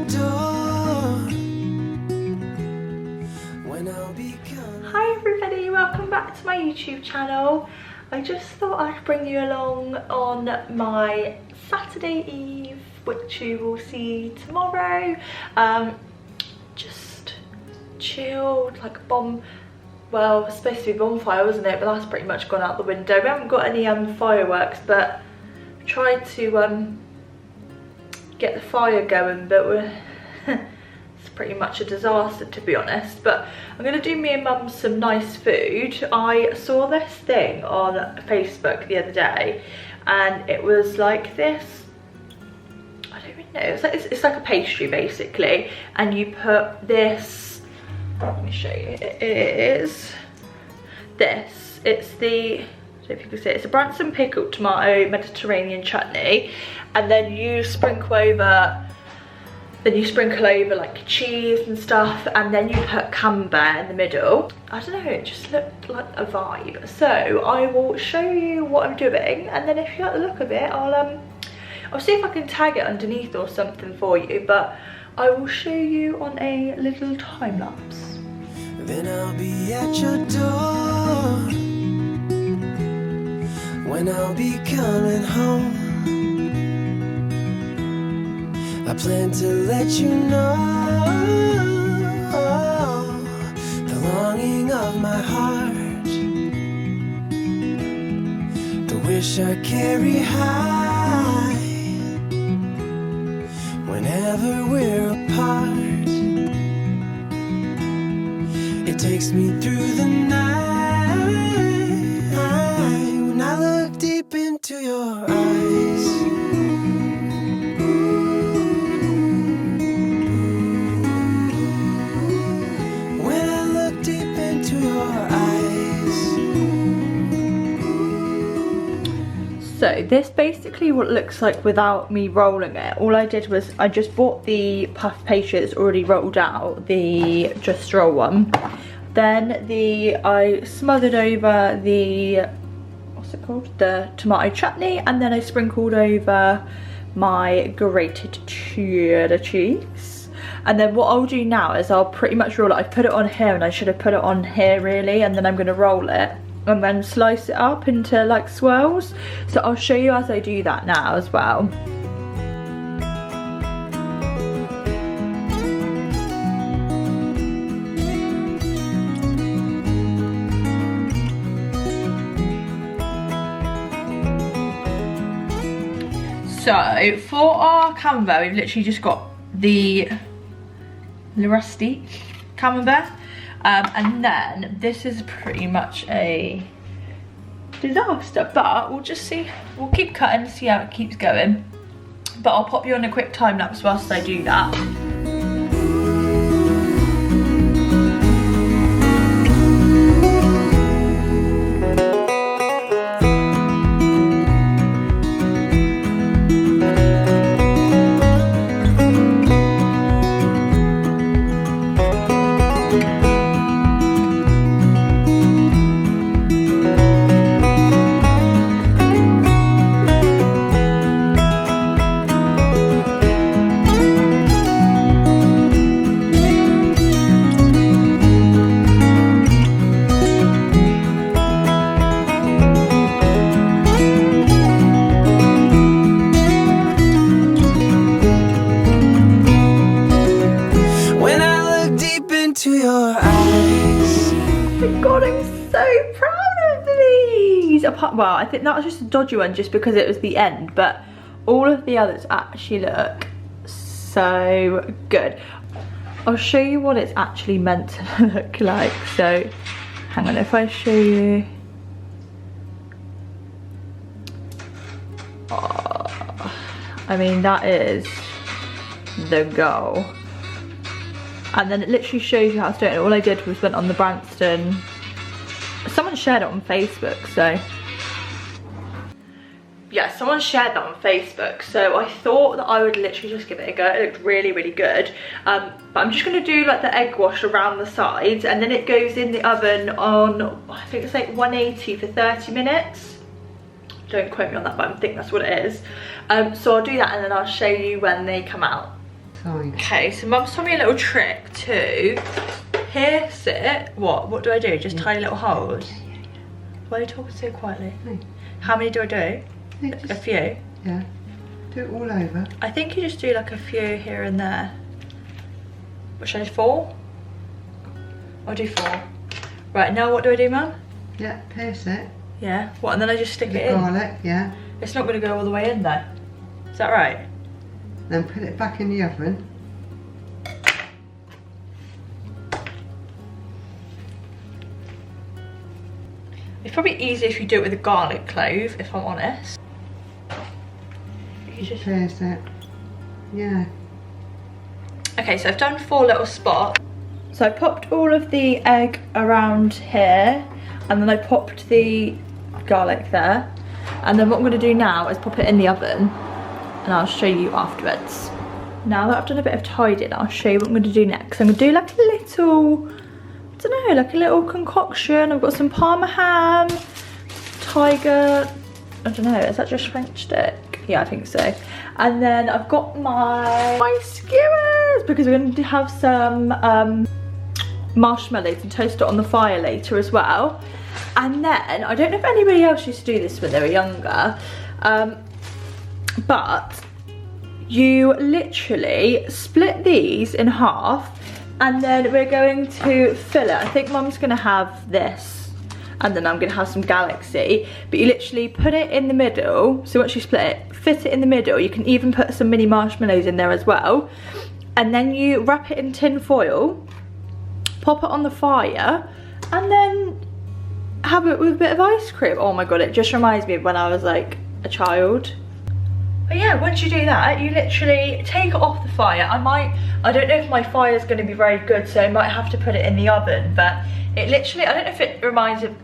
door. When I'll be coming. Hi everybody, welcome back to my YouTube channel. I just thought I'd bring you along on my Saturday Eve, which you will see tomorrow. Just chilled, like a bomb. Well, it's supposed to be bonfire, wasn't it? But that's pretty much gone out the window. We haven't got any fireworks, but tried to get the fire going, but we're it's pretty much a disaster, to be honest. But I'm gonna do me and mum some nice food. I saw this thing on Facebook the other day, and it was like this. I don't even know. It's like a pastry basically, and you put this. Let me show you. It is this. It's the, I don't know if you can see it, it's a Branston pickled tomato Mediterranean chutney, and then you sprinkle over like cheese and stuff, and then you put camembert in the middle. I don't know, it just looked like a vibe. So I will show you what I'm doing, and then if you like the look of it, I'll see if I can tag it underneath or something for you, but I will show you on a little time lapse. Then I'll be at your door. When I'll be coming home, I plan to let you know the longing of my heart, the wish I carry high whenever we're apart. It takes me through the night when I look deep into your eyes. When I look deep into your eyes. So this basically what it looks like without me rolling it. All I did was I just bought the puff pastry that's already rolled out, the just roll one. Then I smothered over the, what's it called, the tomato chutney, and then I sprinkled over my grated cheddar cheese. And then what I'll do now is I'll pretty much roll it. I put it on here, and I should have put it on here really, and then I'm going to roll it and then slice it up into like swirls. So I'll show you as I do that now as well. So for our camembert, we've literally just got the Le Rustique camembert, and then this is pretty much a disaster, but we'll just see. We'll keep cutting, see how it keeps going, but I'll pop you on a quick time lapse whilst I do that. To your eyes. Oh my god, I'm so proud of these. Apart, well, I think that was just a dodgy one just because it was the end, but all of the others actually look so good. I'll show you what it's actually meant to look like. So hang on, if I show you. Oh, I mean, that is the goal. And then it literally shows you how to do it. And all I did was went on the Branston. Someone shared it on Facebook, so yeah, someone shared that on Facebook, so I thought that I would literally just give it a go. It looked really, really good. But I'm just gonna do like the egg wash around the sides, and then it goes in the oven on, I think it's like 180 for 30 minutes. Don't quote me on that, but I think that's what it is. So I'll do that and then I'll show you when they come out. Fine. Okay, so Mum's taught me a little trick to pierce it. What do I do? Just tiny little holes? Yeah. Why are you talking so quietly? No. How many do I do? No, A few? Yeah. Do it all over. I think you just do like a few here and there. What should I do, 4? I'll do 4. Right, now what do I do, Mum? Yeah, pierce it. Yeah. What, and then I just stick The it in? garlic, yeah. It's not going to go all the way in though. Is that right? Then put it back in the oven. It's probably easier if you do it with a garlic clove, if I'm honest. You just... Pierce it. Yeah. Okay, so I've done 4 little spots. So I popped all of the egg around here, and then I popped the garlic there. And then what I'm going to do now is pop it in the oven, and I'll show you afterwards. Now that I've done a bit of tidying, I'll show you what I'm going to do next. I'm going to do like a little, I don't know, like a little concoction. I've got some Parma ham, tiger, I don't know, is that just French stick? Yeah, I think so. And then I've got my skewers, because we're going to have some marshmallows and toast it on the fire later as well. And then, I don't know if anybody else used to do this when they were younger, but you literally split these in half, and then we're going to fill it. I think Mum's gonna have this, and then I'm gonna have some Galaxy, but you literally put it in the middle. So once you split it, fit it in the middle. You can even put some mini marshmallows in there as well, and then you wrap it in tin foil, pop it on the fire, and then have it with a bit of ice cream. Oh my god, it just reminds me of when I was like a child. But yeah, once you do that, you literally take it off the fire. I don't know if my fire is going to be very good, so I might have to put it in the oven, but it literally, I don't know if it reminds of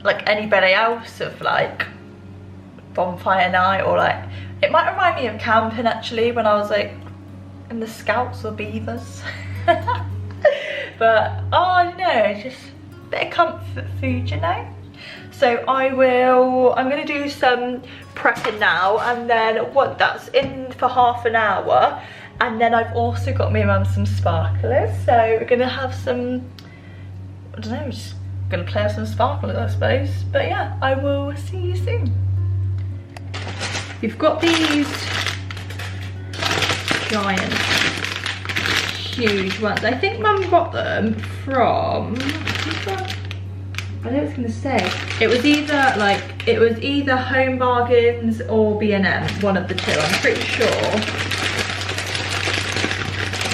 like anybody else of like Bonfire Night, or like, it might remind me of camping actually, when I was like in the Scouts or Beavers. But, oh, I don't know, just a bit of comfort food, you know? So I'm going to do some prepping now, and then what, that's in for half an hour. And then I've also got me and Mum some sparklers. So we're going to have some, I don't know, we're just going to play with some sparklers, I suppose. But yeah, I will see you soon. You've got these giant, huge ones. I think Mum got them from, I know it's gonna say, it was either Home Bargains or B&M, one of the two, I'm pretty sure.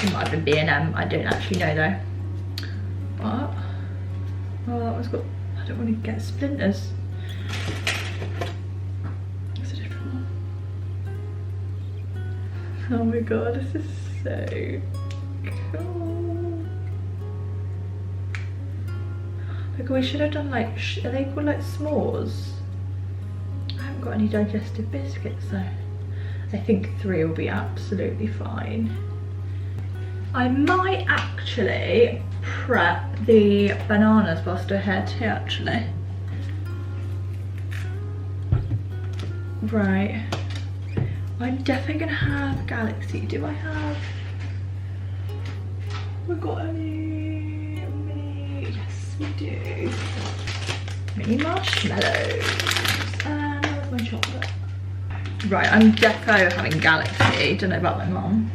It might have been B&M, I don't actually know though. What? Oh, that one's got, I don't want to get splinters. It's a different one. Oh my god, this is so cool. Like, we should have done like, are they called like s'mores? I haven't got any digestive biscuits though. I think 3 will be absolutely fine. I might actually prep the bananas whilst we're here too, actually. Right. I'm definitely gonna have Galaxy. Do I have? We got any mini? Yes, we do. Mini marshmallows. And where's my chocolate? Right, I'm defo having Galaxy. Don't know about my mum.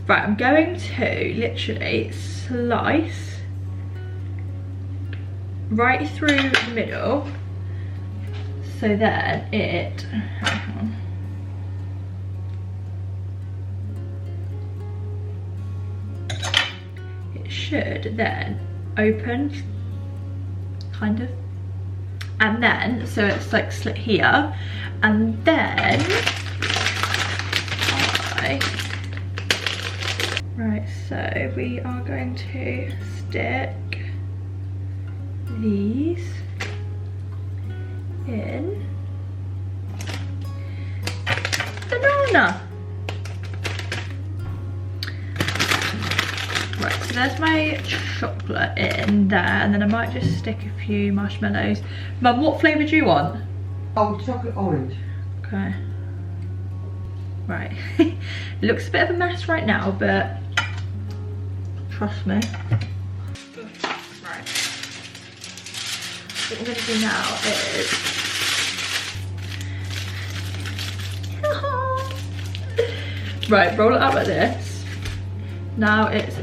Right, I'm going to literally slice right through the middle, so then it, should then open, kind of, and then, so it's like slit here, and then right, so we are going to stick these in banana. Right, so there's my chocolate in there, and then I might just stick a few marshmallows. Mum, what flavour do you want? Oh, chocolate orange. Okay. Right. It looks a bit of a mess right now, but trust me. Right. What we're going to do now is... right, roll it up like this. Now it's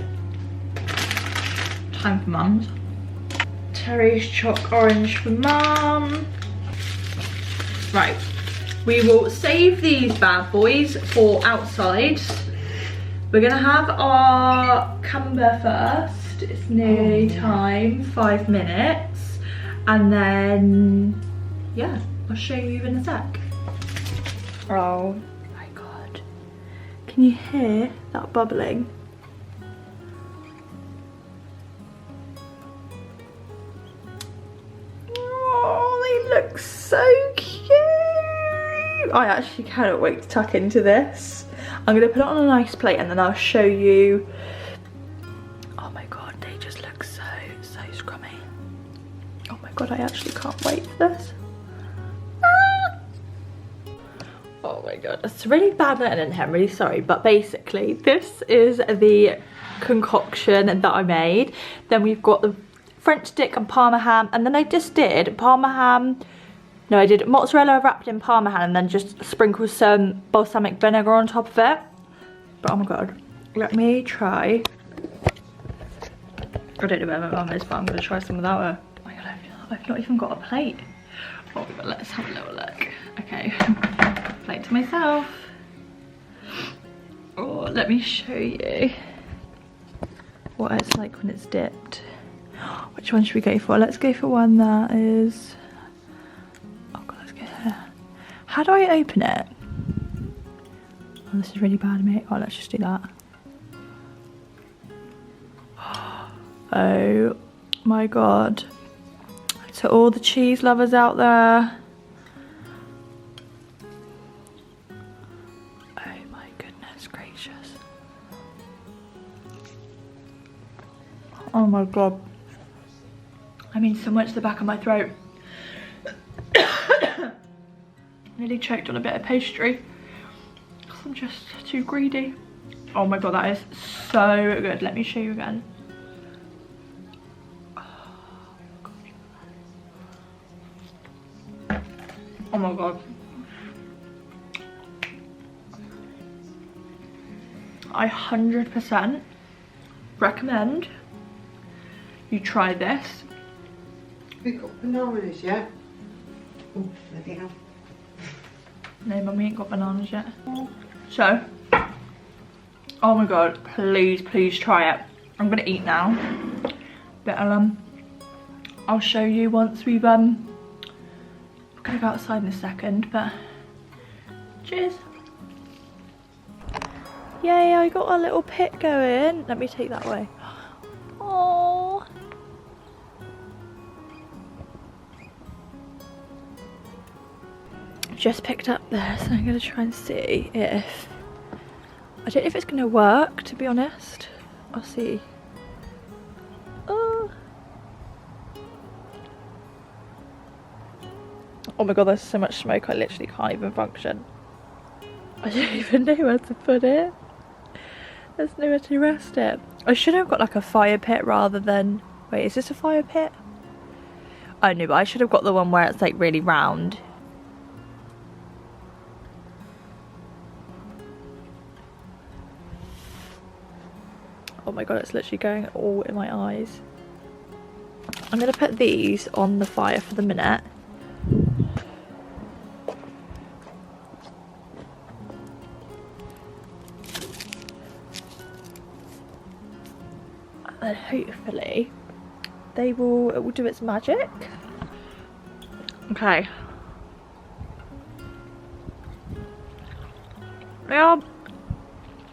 time for Mum's. Terry's choc orange for Mum. Right. We will save these bad boys for outside. We're gonna have our camber first. It's nearly time, 5 minutes. And then, yeah, I'll show you in a sec. Oh my God. Can you hear that bubbling? Oh, they look so cute. I actually cannot wait to tuck into this. I'm going to put it on a nice plate and then I'll show you. Oh my God, they just look so scrummy. Oh my God, I actually can't wait for this. Ah! Oh my God, it's really bad lighting in here, I'm really sorry. But basically, this is the concoction that I made. Then we've got the French stick and Parma ham. And then I just did Parma ham. No, I did mozzarella wrapped in Parma ham and then just sprinkled some balsamic vinegar on top of it. But oh my God, let me try. I don't know where my mum is, but I'm going to try some without her. Oh my God, I've not even got a plate. Oh my God, let's have a little look. Okay, plate to myself. Oh, let me show you what it's like when it's dipped. Which one should we go for? Let's go for one that is... oh God, let's go here. How do I open it? Oh, this is really bad, mate. Oh, let's just do that. Oh my God. To all the cheese lovers out there. Oh my goodness gracious. Oh my God. I mean, so much to the back of my throat. Nearly choked on a bit of pastry because I'm just too greedy. Oh my God, that is so good. Let me show you again. Oh my God. I 100% recommend you try this. We got bananas yet? Oh, bloody hell. No, Mum, we ain't got bananas yet. So, oh my God, please try it. I'm gonna eat now. But I'll show you once we've we're gonna go outside in a second, but cheers. Yay, I got a little pit going. Let me take that away. Oh. Just picked up this and I'm gonna try and see if, I don't know if it's gonna work, to be honest. I'll see. Oh my God, there's so much smoke I literally can't even function. I don't even know where to put it. There's nowhere to rest it. I should have got like a fire pit rather than, wait, is this a fire pit? Oh no, but I should have got the one where it's like really round. Oh my God, it's literally going all in my eyes. I'm gonna put these on the fire for the minute. And hopefully it will do its magic. Okay. They are,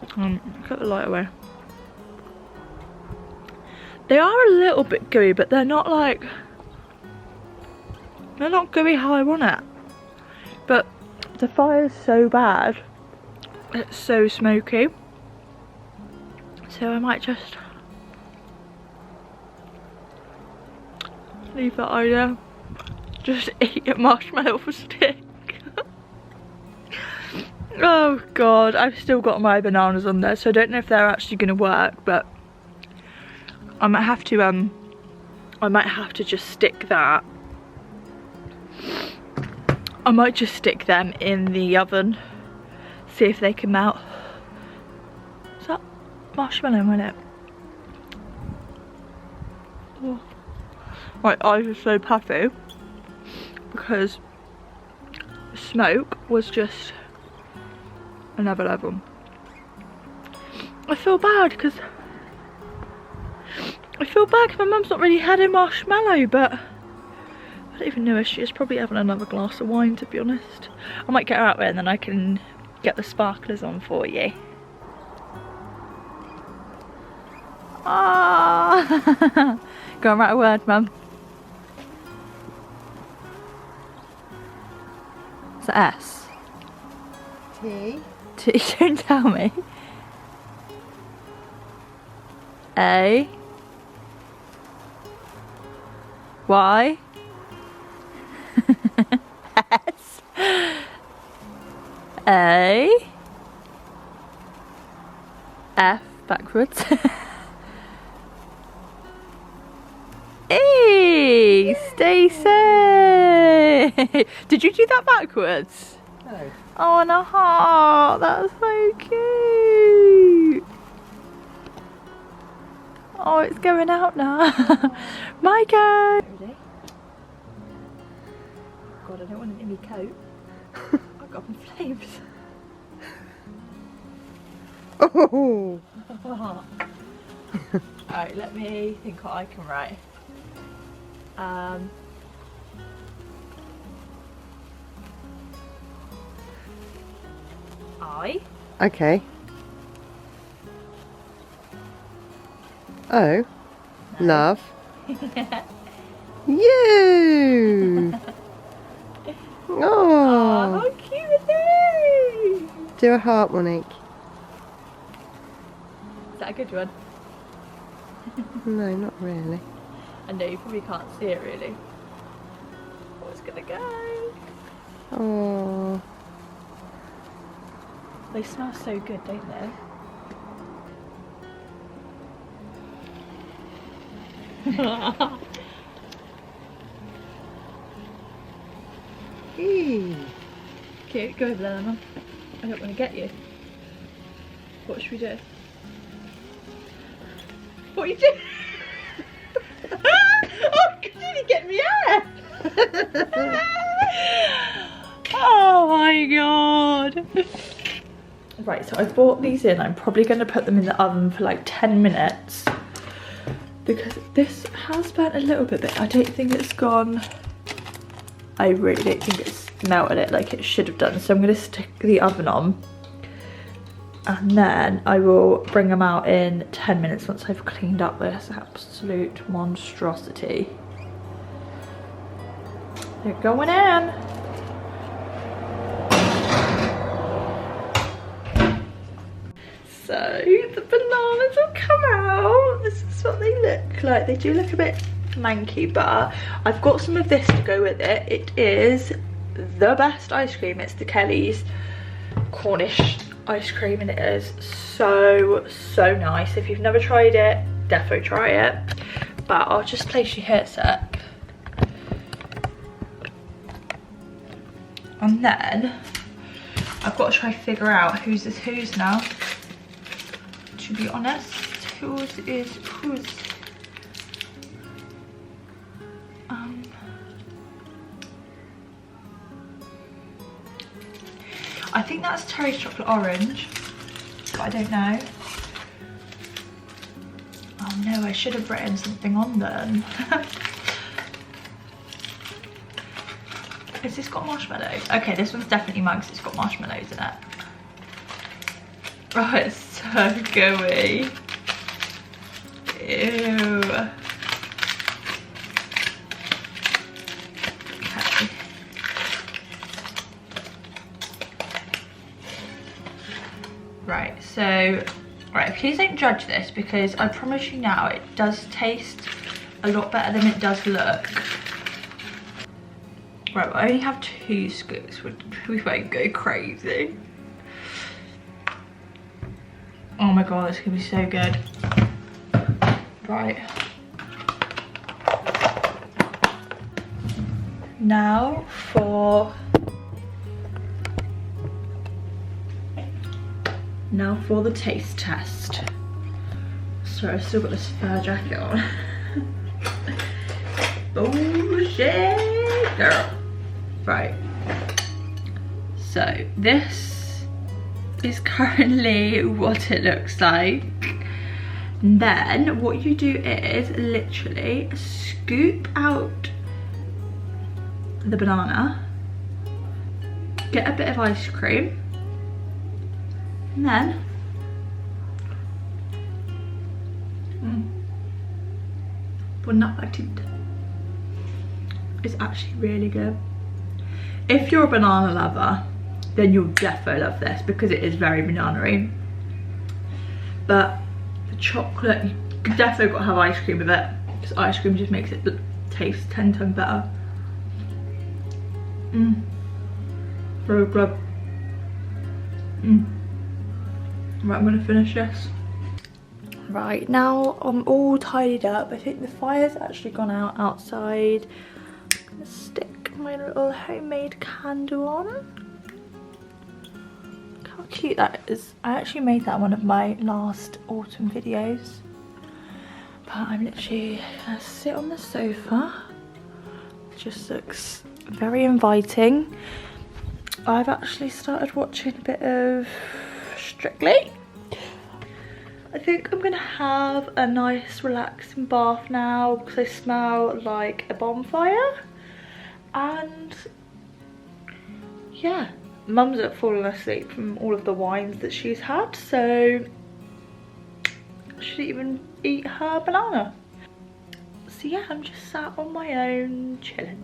cut the light away. They are a little bit gooey, but they're not like, they're not gooey how I want it. But the fire's so bad, it's so smoky. So I might just leave that idea. Just eat a marshmallow for stick. Oh god, I've still got my bananas on there, so I don't know if they're actually going to work, but I might have to just stick that. I might just stick them in the oven, see if they can melt. Is that marshmallow in it? Oh. My eyes are so puffy because the smoke was just another level. I feel bad because my mum's not really had a marshmallow, but I don't even know if she is. Probably having another glass of wine, to be honest. I might get her out there and then I can get the sparklers on for you. Ah, go and write a word, Mum. It's an S. T. T. Don't tell me. A. Y. S. A. F backwards. E. Stacey. Did you do that backwards? No. Oh, and a heart. That's so cute. Oh, it's going out now. Micah. Ready? God, I don't want it in my coat. I've got some flames. Oh. Alright, let me think what I can write. I. Okay. Oh. No. Love. You. Oh, Oh. how cute are they? Do a heart, Monique. Is that a good one? No, not really. I know you probably can't see it really. Oh, it's gonna go. Oh. They smell so good, don't they? Eee. Okay, go over there, Mum. I don't want to get you. What should we do? What are you doing? Oh, you didn't get me out! Oh my god! Right, so I've brought these in. I'm probably going to put them in the oven for like 10 minutes because this has burnt a little bit, but I don't think it's gone. I really don't think it's melted it like it should have done. So I'm going to stick the oven on and then I will bring them out in 10 minutes once I've cleaned up this absolute monstrosity. They're going in. So the bananas will come out. This is what they look like. They do look a bit manky, but I've got some of this to go with it. It is the best ice cream. It's the Kelly's Cornish ice cream and it is so nice. If you've never tried it, defo try it. But I'll just place you here a sec. And then I've got to try to figure out whose is whose now. To be honest, whose is whose. I think that's Terry's chocolate orange, but I don't know. Oh no, I should have written something on them. Has this got marshmallows? Okay, this one's definitely mine because it's got marshmallows in it. Oh, it's so gooey. Ew. Okay. Right, so, right, please don't judge this because I promise you now it does taste a lot better than it does look. Right, I only have 2 scoops, we won't go crazy. Oh my god, this is gonna be so good. Right. Now for the taste test. Sorry, I've still got this fur jacket on. Bullshit, girl. Right. So this is currently what it looks like. And then what you do is literally scoop out the banana, get a bit of ice cream, and then one nutmeg tint. It's actually really good. If you're a banana lover, then you'll definitely love this because it is very banana-y. But the chocolate, you definitely got to have ice cream with it because ice cream just makes it taste 10 times better. Very good. Right, I'm gonna finish this. Right, now I'm all tidied up. I think the fire's actually gone out outside. I'm gonna stick my little homemade candle on. Look how cute that is. I actually made that one of my last autumn videos. But I'm literally gonna sit on the sofa. It just looks very inviting. I've actually started watching a bit of Strictly. I think I'm gonna have a nice relaxing bath now because I smell like a bonfire. And yeah, Mum's fallen asleep from all of the wines that she's had, so I shouldn't even eat her banana. So yeah, I'm just sat on my own chilling.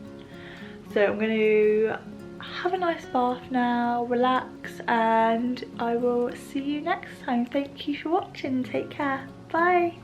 So I'm gonna have a nice bath now, relax, and I will see you next time. Thank you for watching. Take care. Bye.